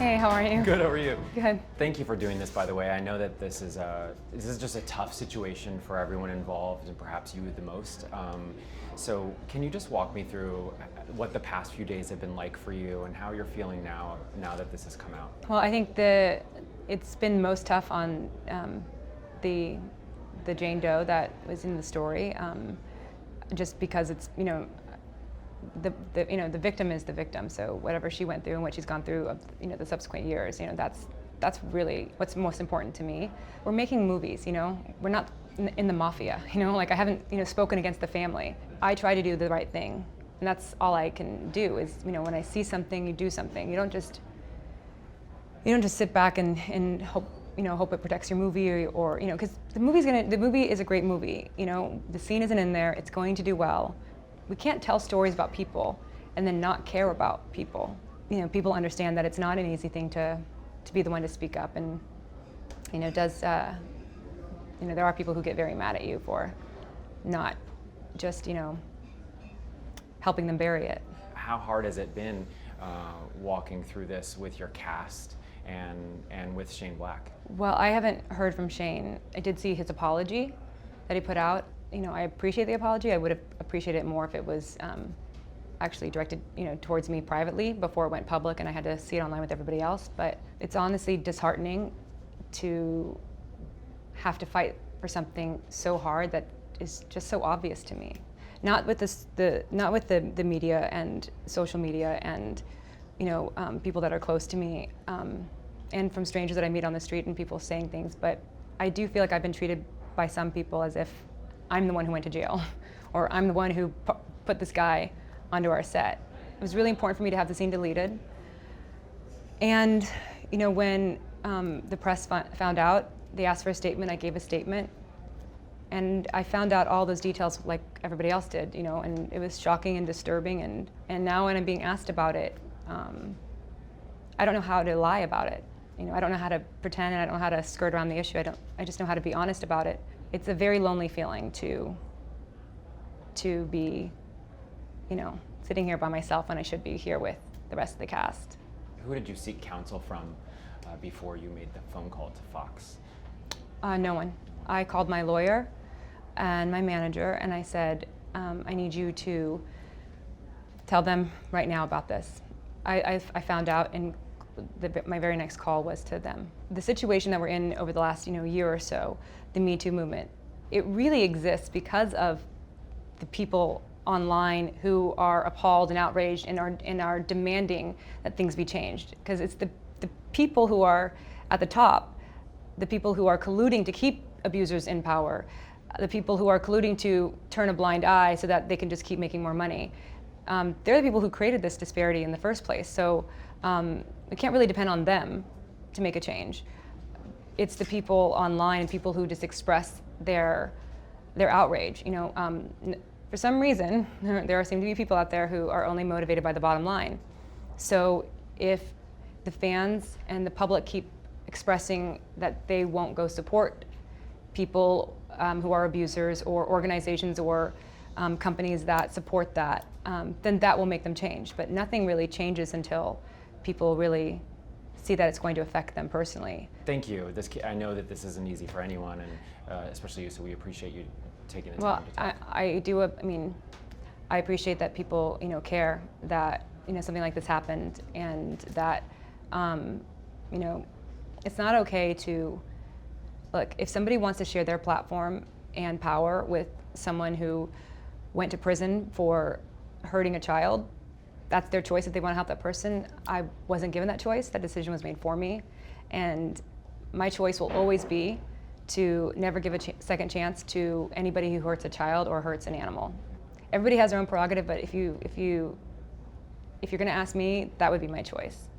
Hey, how are you? Good, how are you? Good. Thank you for doing this, by the way. I know that this is just a tough situation for everyone involved, and perhaps you the most. So can you just walk me through what the past few days have been like for you and how you're feeling now that this has come out? Well, I think it's been most tough on the Jane Doe that was in the story, just because it's the victim is the victim. So whatever she went through and what she's gone through, the subsequent years, that's really what's most important to me. We're making movies, we're not in the mafia, like I haven't spoken against the family. I try to do the right thing, and that's all I can do. Is when I see something, you do something. You don't just sit back and hope hope it protects your movie, or because the movie is a great movie. The scene isn't in there. It's going to do well. We can't tell stories about people and then not care about people. People understand that it's not an easy thing to be the one to speak up, and there are people who get very mad at you for not just helping them bury it. How hard has it been walking through this with your cast and with Shane Black? Well, I haven't heard from Shane. I did see his apology that he put out. I appreciate the apology. I would have appreciated it more if it was actually directed, towards me privately before it went public and I had to see it online with everybody else. But it's honestly disheartening to have to fight for something so hard that is just so obvious to me. Not with the media and social media and people that are close to me, and from strangers that I meet on the street and people saying things. But I do feel like I've been treated by some people as if I'm the one who went to jail, or I'm the one who put this guy onto our set. It was really important for me to have the scene deleted. And when the press found out, they asked for a statement. I gave a statement, and I found out all those details like everybody else did. And it was shocking and disturbing. And now when I'm being asked about it, I don't know how to lie about it. I don't know how to pretend, and I don't know how to skirt around the issue. I just know how to be honest about it. It's a very lonely feeling to be, sitting here by myself when I should be here with the rest of the cast. Who did you seek counsel from before you made the phone call to Fox? No one. I called my lawyer and my manager, and I said, I need you to tell them right now about this. I found out, and my very next call was to them. The situation that we're in over the last year or so, the Me Too movement, it really exists because of the people online who are appalled and outraged and are demanding that things be changed. Because it's the people who are at the top, the people who are colluding to keep abusers in power, the people who are colluding to turn a blind eye so that they can just keep making more money. They're the people who created this disparity in the first place. So we can't really depend on them to make a change. It's the people online and people who just express their outrage. For some reason, there seem to be people out there who are only motivated by the bottom line. So if the fans and the public keep expressing that they won't go support people who are abusers, or organizations or companies that support that, then that will make them change. But nothing really changes until people really see that it's going to affect them personally. Thank you. I know that this isn't easy for anyone, and especially you, so we appreciate you taking the time Well, to talk. I appreciate that people care that something like this happened, and that it's not okay to look, if somebody wants to share their platform and power with someone who went to prison for hurting a child, that's their choice. If they want to help that person, I wasn't given that choice. That decision was made for me. And my choice will always be to never give a second chance to anybody who hurts a child or hurts an animal. Everybody has their own prerogative, but if you're going to ask me, that would be my choice.